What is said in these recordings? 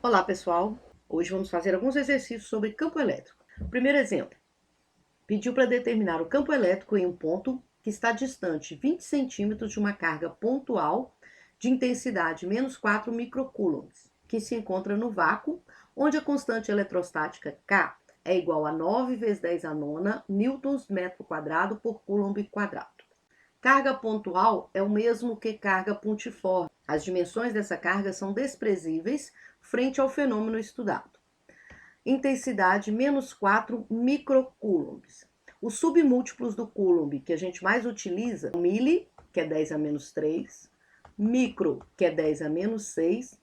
Olá, pessoal! Hoje vamos fazer alguns exercícios sobre campo elétrico. Primeiro exemplo, pediu para determinar o campo elétrico em um ponto que está distante 20 centímetros de uma carga pontual de intensidade menos 4 microcoulombs, que se encontra no vácuo, onde a constante eletrostática K é igual a 9 vezes 10 a nona newtons metro quadrado por coulomb quadrado. Carga pontual é o mesmo que carga pontiforme. As dimensões dessa carga são desprezíveis frente ao fenômeno estudado. Intensidade menos 4 microcoulombs. Os submúltiplos do coulomb que a gente mais utiliza, milli, que é 10 a menos 3, micro, que é 10 a menos 6,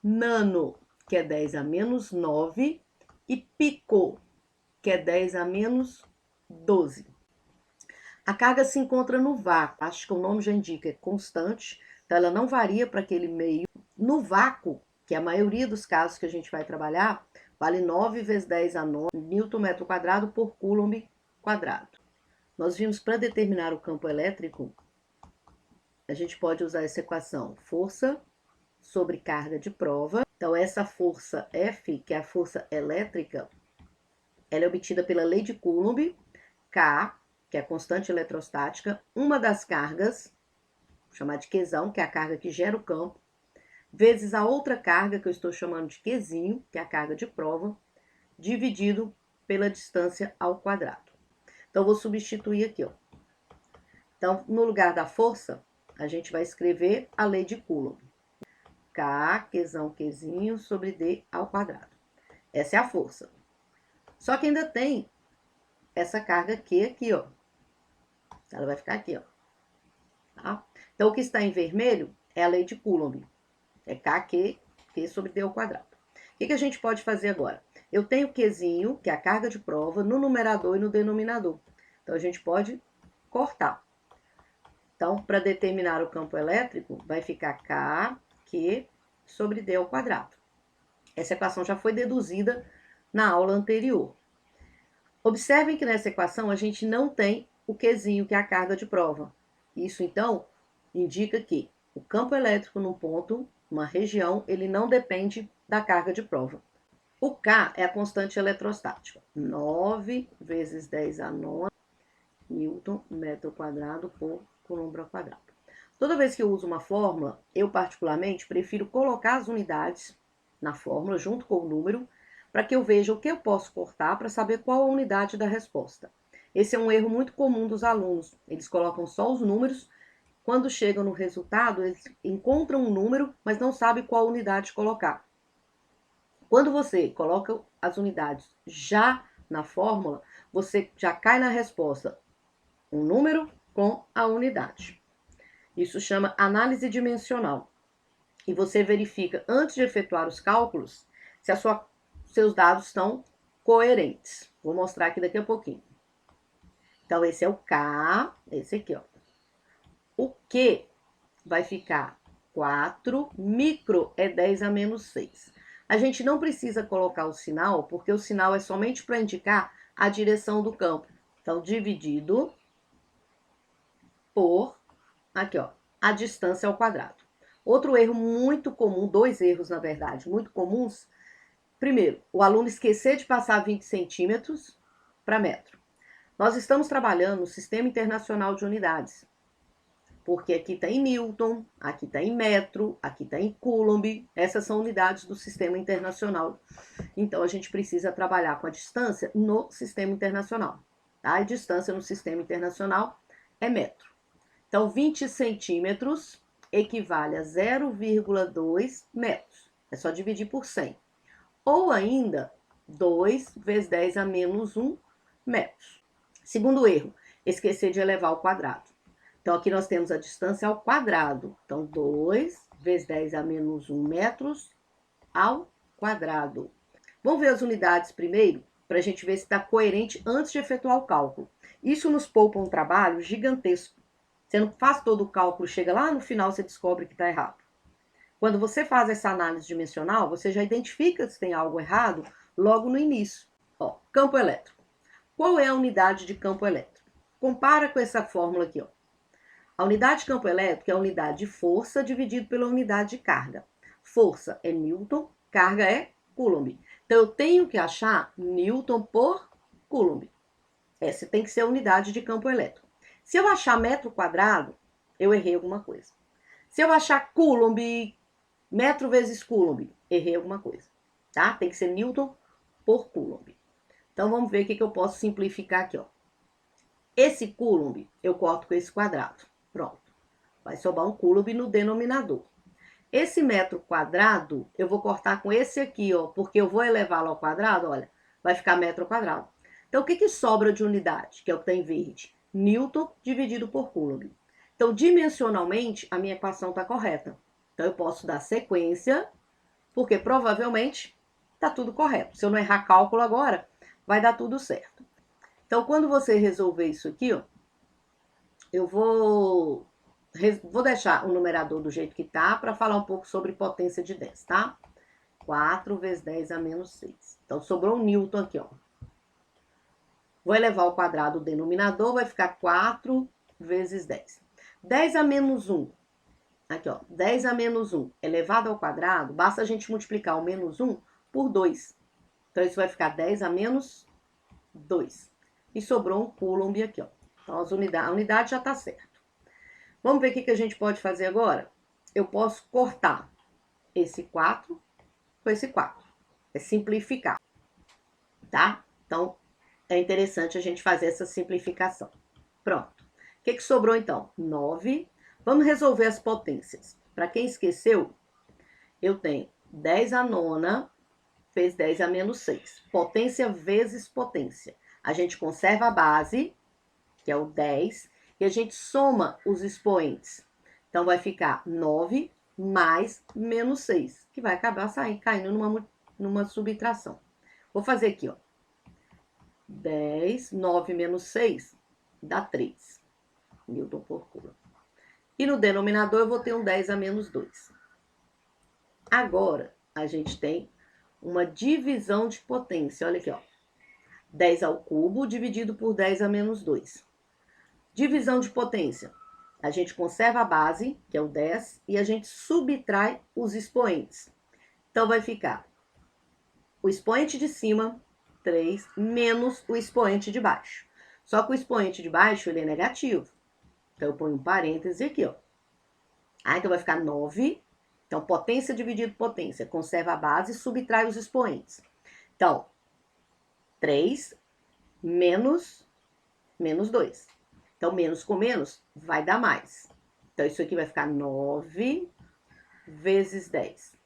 nano, que é 10 a menos 9, e pico, que é 10 a menos 12. A carga se encontra no vácuo, acho que o nome já indica, é constante, então ela não varia para aquele meio. No vácuo, que é a maioria dos casos que a gente vai trabalhar, vale 9 vezes 10 a 9 Newton metro quadrado por coulomb quadrado. Nós vimos para determinar o campo elétrico, a gente pode usar essa equação, força sobre carga de prova. Então essa força F, que é a força elétrica, ela é obtida pela lei de Coulomb, K, que é a constante eletrostática, uma das cargas, chamada de Qzão, que é a carga que gera o campo, vezes a outra carga, que eu estou chamando de Qzinho, que é a carga de prova, dividido pela distância ao quadrado. Então, vou substituir aqui, ó. Então, no lugar da força, a gente vai escrever a lei de Coulomb. K, Qzão, Qzinho, sobre D ao quadrado. Essa é a força. Só que ainda tem essa carga Q aqui, ó. Ela vai ficar aqui, ó. Tá? Então, o que está em vermelho é a lei de Coulomb. É Q sobre D ao quadrado. O que a gente pode fazer agora? Eu tenho o Qzinho, que é a carga de prova, no numerador e no denominador. Então, a gente pode cortar. Então, para determinar o campo elétrico, vai ficar Q sobre D ao quadrado. Essa equação já foi deduzida na aula anterior. Observem que nessa equação a gente não tem o Qzinho, que é a carga de prova. Isso, então, indica que o campo elétrico num ponto, uma região, ele não depende da carga de prova. O K é a constante eletrostática. 9 vezes 10 a nona Newton metro quadrado por coulomb ao quadrado. Toda vez que eu uso uma fórmula, eu particularmente prefiro colocar as unidades na fórmula junto com o número, para que eu veja o que eu posso cortar para saber qual a unidade da resposta. Esse é um erro muito comum dos alunos. Eles colocam só os números, quando chegam no resultado, eles encontram um número, mas não sabem qual unidade colocar. Quando você coloca as unidades já na fórmula, você já cai na resposta um número com a unidade. Isso chama análise dimensional. E você verifica, antes de efetuar os cálculos, se seus dados estão coerentes. Vou mostrar aqui daqui a pouquinho. Então, esse é o K, esse aqui, ó. O Q vai ficar 4, micro é 10 a menos 6. A gente não precisa colocar o sinal, porque o sinal é somente para indicar a direção do campo. Então, dividido por, aqui, ó, a distância ao quadrado. Outro erro muito comum, dois erros, na verdade, muito comuns. Primeiro, o aluno esquecer de passar 20 centímetros para metro. Nós estamos trabalhando no Sistema Internacional de Unidades, porque aqui está em Newton, aqui está em metro, aqui está em coulomb, essas são unidades do Sistema Internacional. Então, a gente precisa trabalhar com a distância no Sistema Internacional. Tá? A distância no Sistema Internacional é metro. Então, 20 centímetros equivale a 0,2 metros. É só dividir por 100. Ou ainda, 2 vezes 10 a menos 1 metros. Segundo erro, esquecer de elevar ao quadrado. Então, aqui nós temos a distância ao quadrado. Então, 2 vezes 10 a menos 1 metros ao quadrado. Vamos ver as unidades primeiro, para a gente ver se está coerente antes de efetuar o cálculo. Isso nos poupa um trabalho gigantesco. Você não faz todo o cálculo, chega lá no final, você descobre que está errado. Quando você faz essa análise dimensional, você já identifica se tem algo errado logo no início. Ó, campo elétrico. Qual é a unidade de campo elétrico? Compara com essa fórmula aqui, ó. A unidade de campo elétrico é a unidade de força dividido pela unidade de carga. Força é Newton, carga é Coulomb. Então, eu tenho que achar Newton por Coulomb. Essa tem que ser a unidade de campo elétrico. Se eu achar metro quadrado, eu errei alguma coisa. Se eu achar Coulomb, metro vezes Coulomb, errei alguma coisa. Tá? Tem que ser Newton por Coulomb. Então, vamos ver o que eu posso simplificar aqui, ó. Esse Coulomb eu corto com esse quadrado. Pronto. Vai sobrar um Coulomb no denominador. Esse metro quadrado, eu vou cortar com esse aqui, ó, porque eu vou elevá-lo ao quadrado, olha, vai ficar metro quadrado. Então, o que sobra de unidade, que é o que está em verde? Newton dividido por Coulomb. Então, dimensionalmente, a minha equação está correta. Então, eu posso dar sequência, porque provavelmente está tudo correto. Se eu não errar cálculo agora, vai dar tudo certo. Então, quando você resolver isso aqui, ó, eu vou deixar o numerador do jeito que tá, para falar um pouco sobre potência de 10, tá? 4 vezes 10 a menos 6. Então, sobrou um Newton aqui, ó. Vou elevar ao quadrado o denominador, vai ficar 4 vezes 10. 10 a menos 1. Aqui, ó. 10 a menos 1 elevado ao quadrado, basta a gente multiplicar o menos 1 por 2. Então, isso vai ficar 10 a menos 2. E sobrou um Coulomb aqui, ó. Então, a unidade já tá certa. Vamos ver o que a gente pode fazer agora? Eu posso cortar esse 4 com esse 4. É simplificar, tá? Então, é interessante a gente fazer essa simplificação. Pronto. O que sobrou, então? 9. Vamos resolver as potências. Para quem esqueceu, eu tenho 10 a nona vezes 10 a menos 6. Potência vezes potência. A gente conserva a base, que é o 10, e a gente soma os expoentes. Então, vai ficar 9 mais menos 6, que vai acabar caindo numa subtração. Vou fazer aqui, ó. 10, 9 menos 6, dá 3. Newton por Coulomb. E no denominador, eu vou ter um 10 a menos 2. Agora, a gente tem uma divisão de potência. Olha aqui, ó. 10 ao cubo dividido por 10 a menos 2. Divisão de potência. A gente conserva a base, que é o 10, e a gente subtrai os expoentes. Então, vai ficar o expoente de cima, 3, menos o expoente de baixo. Só que o expoente de baixo, ele é negativo. Então, eu ponho um parêntese aqui, ó. Então, vai ficar 9. Então, potência dividido potência. Conserva a base e subtrai os expoentes. Então, 3 menos 2. Então, menos com menos vai dar mais. Então, isso aqui vai ficar 9 vezes 10.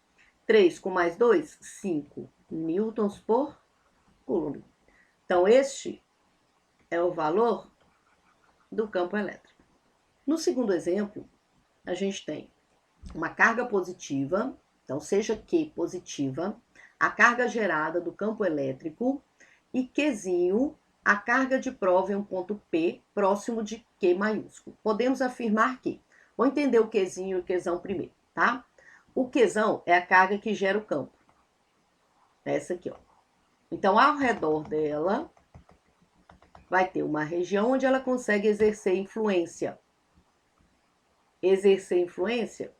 3 com mais 2, 5 newtons por Coulomb. Então, este é o valor do campo elétrico. No segundo exemplo, a gente tem uma carga positiva, então, seja Q positiva, a carga gerada do campo elétrico e Qzinho, a carga de prova em um ponto P próximo de Q maiúsculo. Podemos afirmar que, vou entender o Qzinho e o Qzão primeiro, tá? O Qzão é a carga que gera o campo. Essa aqui, ó. Então, ao redor dela, vai ter uma região onde ela consegue exercer influência. Exercer influência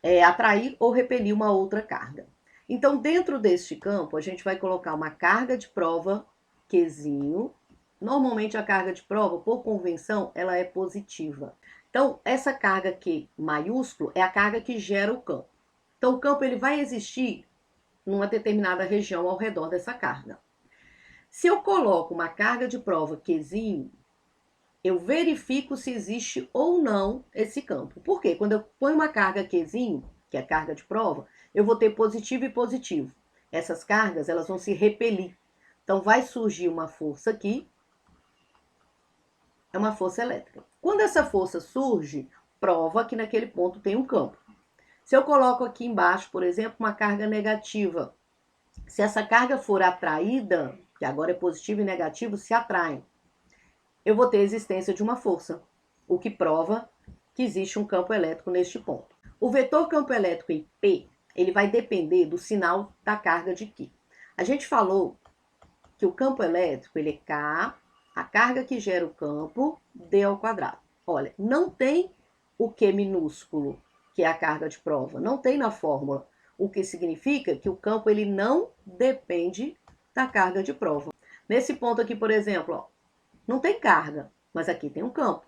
é atrair ou repelir uma outra carga. Então, dentro deste campo, a gente vai colocar uma carga de prova Qzinho. Normalmente, a carga de prova, por convenção, ela é positiva. Então, essa carga Q maiúsculo é a carga que gera o campo. Então, o campo ele vai existir numa determinada região ao redor dessa carga. Se eu coloco uma carga de prova Qzinho, eu verifico se existe ou não esse campo. Por quê? Quando eu ponho uma carga Qzinho, que é a carga de prova, eu vou ter positivo e positivo. Essas cargas, elas vão se repelir. Então, vai surgir uma força aqui, é uma força elétrica. Quando essa força surge, prova que naquele ponto tem um campo. Se eu coloco aqui embaixo, por exemplo, uma carga negativa, se essa carga for atraída, que agora é positivo e negativo, se atraem, eu vou ter a existência de uma força, o que prova que existe um campo elétrico neste ponto. O vetor campo elétrico em P, ele vai depender do sinal da carga de Q. A gente falou que o campo elétrico, ele é K, a carga que gera o campo, D ao quadrado. Olha, não tem o Q minúsculo, que é a carga de prova, não tem na fórmula. o que significa que o campo ele não depende da carga de prova. Nesse ponto aqui, por exemplo, ó, não tem carga, mas aqui tem um campo,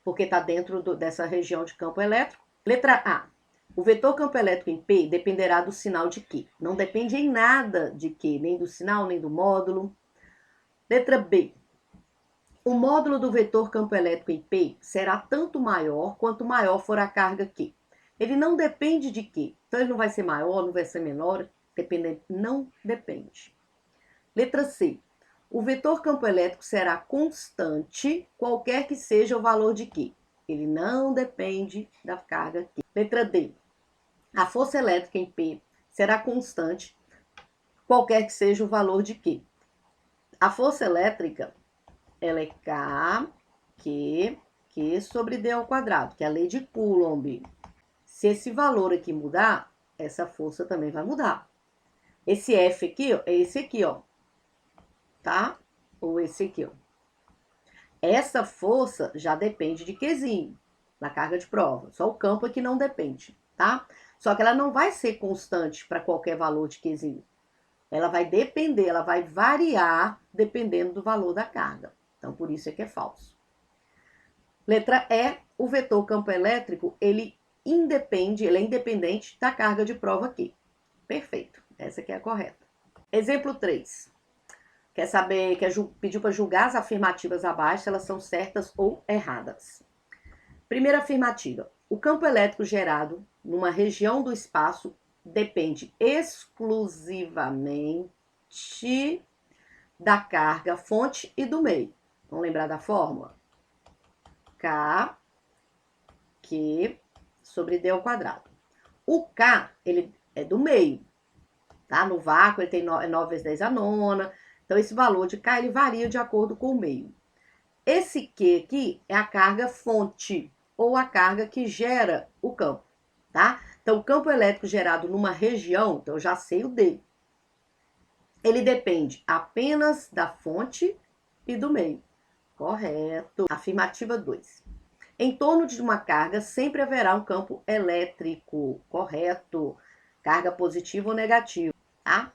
porque está dentro dessa região de campo elétrico. Letra A. O vetor campo elétrico em P dependerá do sinal de Q. Não depende em nada de Q, nem do sinal, nem do módulo. Letra B. O módulo do vetor campo elétrico em P será tanto maior quanto maior for a carga Q. Ele não depende de Q. Então, ele não vai ser maior, não vai ser menor, não depende. Letra C. O vetor campo elétrico será constante, qualquer que seja o valor de Q. Ele não depende da carga Q. Letra D. A força elétrica em P será constante, qualquer que seja o valor de Q. A força elétrica, ela é Q sobre D ao quadrado, que é a lei de Coulomb. Se esse valor aqui mudar, essa força também vai mudar. Esse F aqui, ó, é esse aqui, ó. Tá? Ou esse aqui, ó. Essa força já depende de Qzinho, na carga de prova. Só o campo é que não depende, tá? Só que ela não vai ser constante para qualquer valor de Qzinho. Ela vai depender, ela vai variar dependendo do valor da carga. Então, por isso é que é falso. Letra E, o vetor campo elétrico, ele é independente da carga de prova aqui. Perfeito, essa aqui é a correta. Exemplo 3. Pediu para julgar as afirmativas abaixo, se elas são certas ou erradas. Primeira afirmativa. O campo elétrico gerado numa região do espaço depende exclusivamente da carga, fonte e do meio. Vamos lembrar da fórmula? K, Q sobre D ao quadrado. O K, ele é do meio, tá? No vácuo, ele tem 9 vezes 10 a nona. Então, esse valor de K, ele varia de acordo com o meio. Esse Q aqui é a carga fonte, ou a carga que gera o campo, tá? Então, o campo elétrico gerado numa região, então eu já sei o D. Ele depende apenas da fonte e do meio. Correto. Afirmativa 2. Em torno de uma carga sempre haverá um campo elétrico. Correto. Carga positiva ou negativa, tá?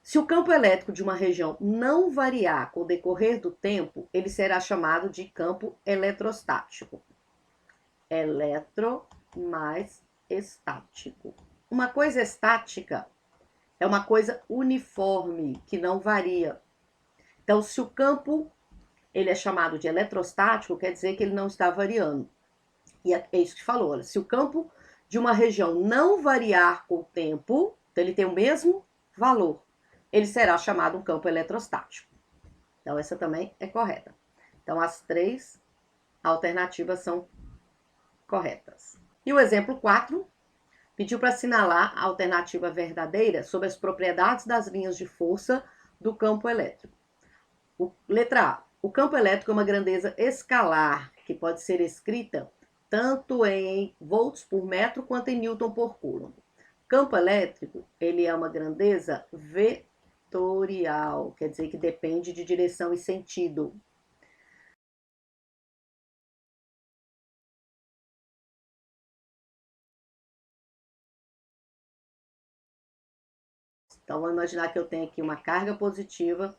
Se o campo elétrico de uma região não variar com o decorrer do tempo, ele será chamado de campo eletrostático. Eletro mais estático. Uma coisa estática é uma coisa uniforme, que não varia. Então, se o campo ele é chamado de eletrostático, quer dizer que ele não está variando. E é isso que falou. Olha, se o campo de uma região não variar com o tempo, então ele tem o mesmo valor, ele será chamado um campo eletrostático. Então, essa também é correta. Então, as 3 alternativas são corretas. E o exemplo 4 pediu para assinalar a alternativa verdadeira sobre as propriedades das linhas de força do campo elétrico. Letra A. O campo elétrico é uma grandeza escalar, que pode ser escrita tanto em volts por metro quanto em newton por coulomb. Campo elétrico, ele é uma grandeza vetorial, quer dizer que depende de direção e sentido. Então, vamos imaginar que eu tenho aqui uma carga positiva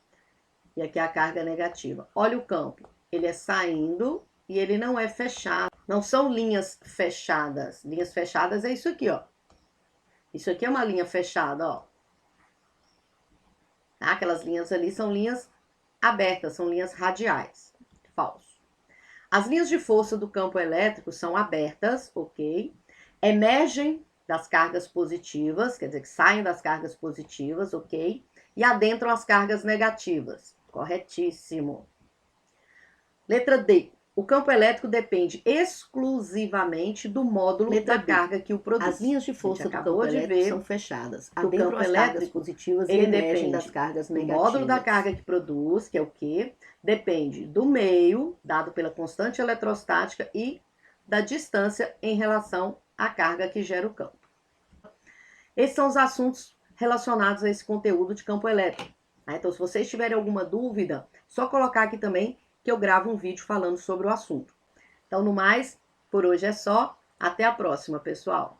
e aqui a carga negativa. Olha o campo, ele é saindo e ele não é fechado. Não são linhas fechadas. Linhas fechadas é isso aqui, ó. Isso aqui é uma linha fechada, ó. Tá? Aquelas linhas ali são linhas abertas, são linhas radiais. Falso. As linhas de força do campo elétrico são abertas, ok? Emergem das cargas positivas, quer dizer que saem das cargas positivas, ok? E adentram as cargas negativas. Corretíssimo. Letra D. O campo elétrico depende exclusivamente do módulo da carga que o produz. As linhas de força do campo elétrico são fechadas. O campo elétrico positivas e emergem das cargas negativas. O módulo da carga que produz, que é o Q, depende do meio, dado pela constante eletrostática, e da distância em relação à carga que gera o campo. Esses são os assuntos relacionados a esse conteúdo de campo elétrico. Então, se vocês tiverem alguma dúvida, só colocar aqui também que eu gravo um vídeo falando sobre o assunto. Então, no mais, por hoje é só. Até a próxima, pessoal!